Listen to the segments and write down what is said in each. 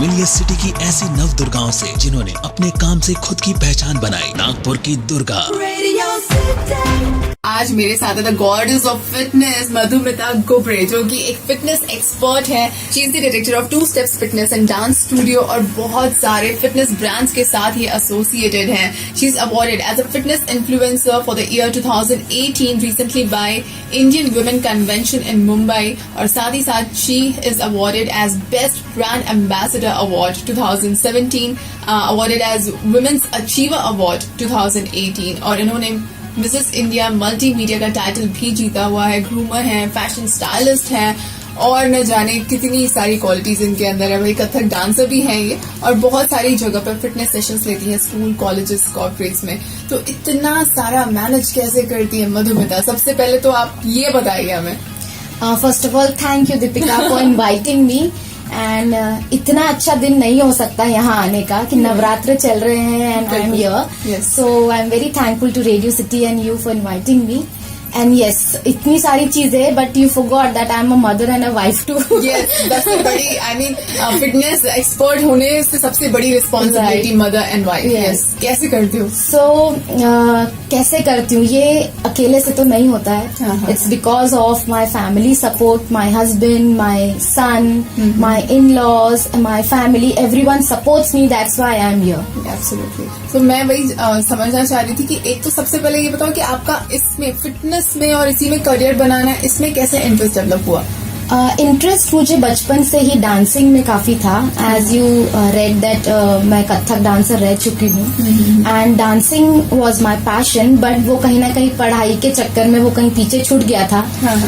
मिलिए सिटी की ऐसी नव दुर्गाओं से जिन्होंने अपने काम से खुद की पहचान बनाई। नागपुर की दुर्गा। आज मेरे साथ है the goddess of fitness Madhumita Gubre, जो कि एक फिटनेस एक्सपर्ट है। She is the director of 2 steps fitness and dance studio और बहुत सारे फिटनेस ब्रांड्स के साथ ही एसोसिएटेड है। She is awarded as a fitness influencer for the year 2018 recently by Indian women convention in Mumbai, और साथ ही साथ she is awarded as best brand ambassador award 2017, awarded as women's achiever award 2018, और इन्होंने मिसेस इंडिया मल्टीमीडिया का title भी जीता हुआ है। ग्रूमर है, फैशन स्टाइलिस्ट है, और न जाने कितनी सारी क्वालिटीज इनके अंदर है। भाई कथक डांसर भी हैं ये, और बहुत सारी जगह पर फिटनेस सेशंस लेती हैं, स्कूल, कॉलेजेस, कॉर्पोरेट्स में। तो इतना सारा मैनेज कैसे करती है मधुमिता? सबसे पहले तो आप ये बताइए हमें। First of all thank you Deepika for inviting me, and इतना अच्छा दिन नहीं हो सकता यहाँ आने का कि नवरात्र चल रहे हैं and I am here, so I am very thankful to Radio City and you for inviting me. And yes, इतनी सारी चीजें, but you forgot that I am a mother and a wife too. Yes, सबसे बड़ी, I mean fitness expert होने से सबसे बड़ी responsibility mother and wife. Yes, कैसे करती हूँ? कैसे करती हूँ, ये अकेले से तो नहीं होता है। It's because of my family support, my husband, my son, my in laws, my family, everyone supports me, that's why I am here. Absolutely. तो मैं वही समझना चाह रही थी कि एक तो सबसे पहले ये बताओ कि आपका इसमें फिटनेस में और इसी में करियर बनाना है, इसमें कैसे इंटरेस्ट डेवलप हुआ? इंटरेस्ट मुझे बचपन से ही डांसिंग में काफी था। एज यू रेड दैट मैं कथक डांसर रह चुकी हूँ, and dancing was my passion, but वो कहीं ना कहीं पढ़ाई के चक्कर में वो कहीं पीछे छूट गया था।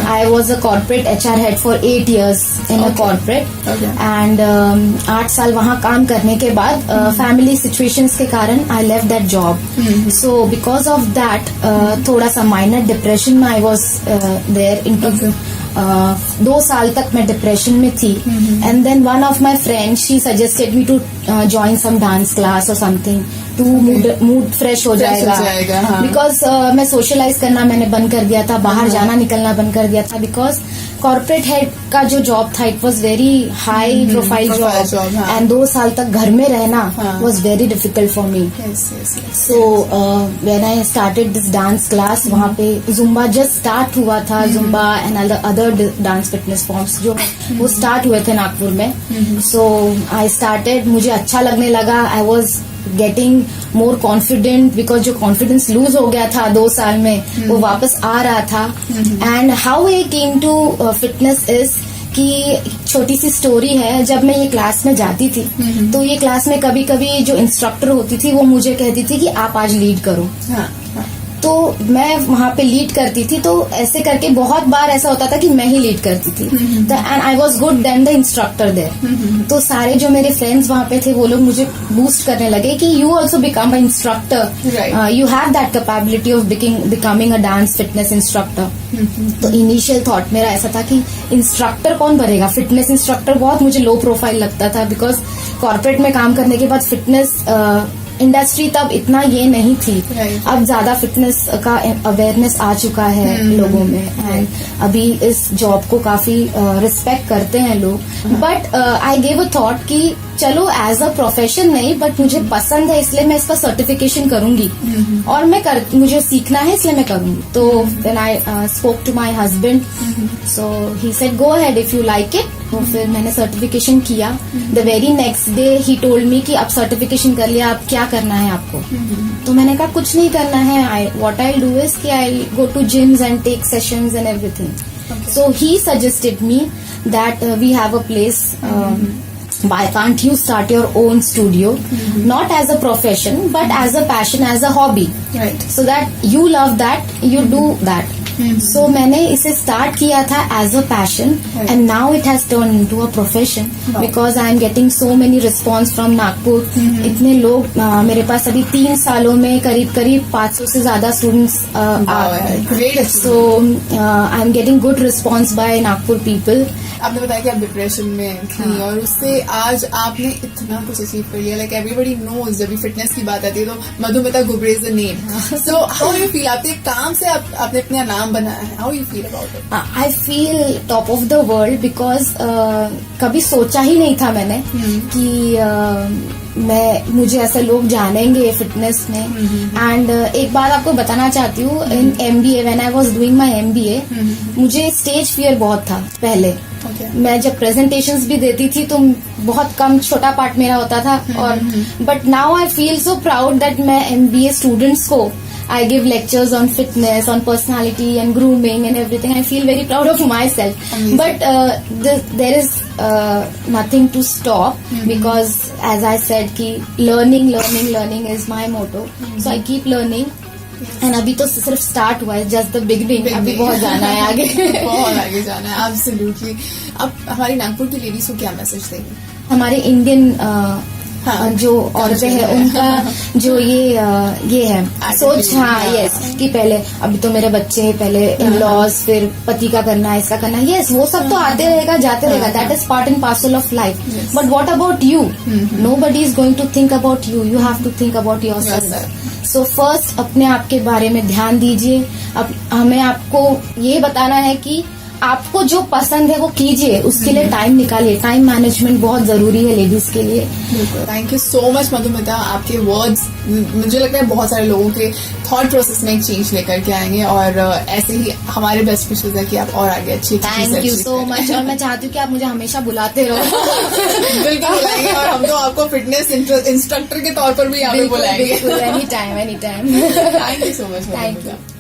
I was a corporate HR head for 8 years in a corporate, and 8 साल वहाँ काम करने के बाद फैमिली सिचुएशंस के कारण I left that job. So because of that थोड़ा सा माइनर डिप्रेशन में आई वॉज देयर इनटू 2 साल तक मैं डिप्रेशन में थी। And then one of my friend she suggested me to join some dance class और समथिंग टू मूड फ्रेश हो जाएगा। बिकॉज मैं सोशलाइज करना मैंने बंद कर दिया था, बाहर जाना निकलना बंद कर दिया था, बिकॉज कॉर्पोरेट हेड का जो जॉब था it was very high profile job, and 2 साल तक घर में रहना was very difficult for me. So when I started this dance class, वहाँ पे जुम्बा जस्ट स्टार्ट हुआ था, Zumba and other dance fitness forms जो वो स्टार्ट हुए थे नागपुर में। सो आई स्टार्टेड, मुझे अच्छा लगने लगा, I was getting more confident, because जो कॉन्फिडेंस लूज हो गया था 2 साल में वो वापस आ रहा था। And how I came to fitness is कि छोटी सी स्टोरी है। जब मैं ये क्लास में जाती थी तो ये क्लास में कभी कभी जो इंस्ट्रक्टर होती थी वो मुझे कहती थी कि आप आज लीड करो। तो मैं वहां पे लीड करती थी, तो ऐसे करके बहुत बार ऐसा होता था कि मैं ही लीड करती थी, and I was good then the instructor there. तो सारे जो मेरे फ्रेंड्स वहां पे थे वो लोग मुझे बूस्ट करने लगे कि you also become a instructor, you have that capability of becoming a dance fitness instructor. तो इनिशियल थॉट मेरा ऐसा था कि इंस्ट्रक्टर कौन बनेगा, फिटनेस इंस्ट्रक्टर बहुत मुझे लो प्रोफाइल लगता था, बिकॉज कॉर्पोरेट में काम करने के बाद फिटनेस इंडस्ट्री तब इतना ये नहीं थी। अब ज्यादा फिटनेस का अवेयरनेस आ चुका है लोगों में, एंड अभी इस जॉब को काफी रिस्पेक्ट करते हैं लोग। But I gave a thought कि चलो एज अ प्रोफेशन नहीं, बट मुझे पसंद है इसलिए मैं इसका सर्टिफिकेशन करूंगी, और मुझे सीखना है इसलिए मैं करूंगी। तो then I spoke to my husband, so he said go ahead if you like it. तो फिर मैंने सर्टिफिकेशन किया। The very next day he told me कि अब सर्टिफिकेशन कर लिया, अब क्या करना है आपको? तो मैंने कहा कुछ नहीं करना है, व्हाट आई डू इज कि I go to gyms and take sessions and everything. So he suggested me that we have a place, why can't you start your own studio, not as a profession but as a passion, as a hobby, right? So that you love that, you do that. So मैंने इसे start किया था as a passion, and now it has turn into a profession, because I am getting so many response from Nagpur. इतने लोग मेरे पास अभी 3 सालों में करीब 500 से ज्यादा students are, so I am getting good response by Nagpur people. आपने बताया कि आप डिप्रेशन में थी, और उससे आज आपने इतना कुछ अचीव कर लिया। लाइक एवरीबॉडी नोज, जब भी फिटनेस की बात आती है तो Madhumita Gubre is the name. So how you feel? आपके काम से आपने अपना नाम नाम बनाया है, how you feel about it? I feel top of the world because कभी सोचा ही नहीं था मैंने कि मुझे ऐसे लोग जानेंगे फिटनेस में. एंड एक बात आपको बताना चाहती हूँ, इन MBA when I was doing my MBA मुझे स्टेज फियर बहुत था पहले. मैं जब प्रेजेंटेशंस भी देती थी तो बहुत कम छोटा पार्ट मेरा होता था. और but now I feel so proud that मैं MBA स्टूडेंट्स को I give lectures on fitness, on personality and grooming and everything. I feel very proud of myself. Amazing. But there is nothing to stop because, as I said, कि learning is my motto. So I keep learning. And अभी तो सिर्फ start हुआ है, just the beginning. अभी बहुत जाना है आगे. बहुत आगे जाना है, एब्सोल्युटली. अब हमारी नागपुर की लेडीज को क्या मैसेज देंगे? हमारे इंडियन जो औरतें हैं उनका जो ये है सोच, यस, कि पहले अभी तो मेरे बच्चे हैं, पहले इन लॉज, फिर पति का करना है, इसका करना है. यस, वो सब तो आते रहेगा, जाते रहेगा. That is part and parcel of life. But what about you? Nobody is going to think about you. You have to think about yourself. So first अपने आप के बारे में ध्यान दीजिए. अब हमें आपको ये बताना है कि आपको जो पसंद है वो कीजिए, उसके लिए टाइम निकालिए. टाइम मैनेजमेंट बहुत जरूरी है लेडीज के लिए. Thank you so much Madhumita. आपके वर्ड्स मुझे लगता है बहुत सारे लोगों के थॉट प्रोसेस में एक चेंज लेकर के आएंगे, और ऐसे ही हमारे बेस्ट विशेस है कि आप और आगे अच्छी थैंक यू सो मच. और मैं चाहती हूँ कि आप मुझे हमेशा बुलाते रहो. बिल्कुल बुलाएंगे, और हम तो आपको फिटनेस इंस्ट्रक्टर के तौर पर भी यहाँ पे बुलाएंगे. Any time. Thank you so much. Thank you.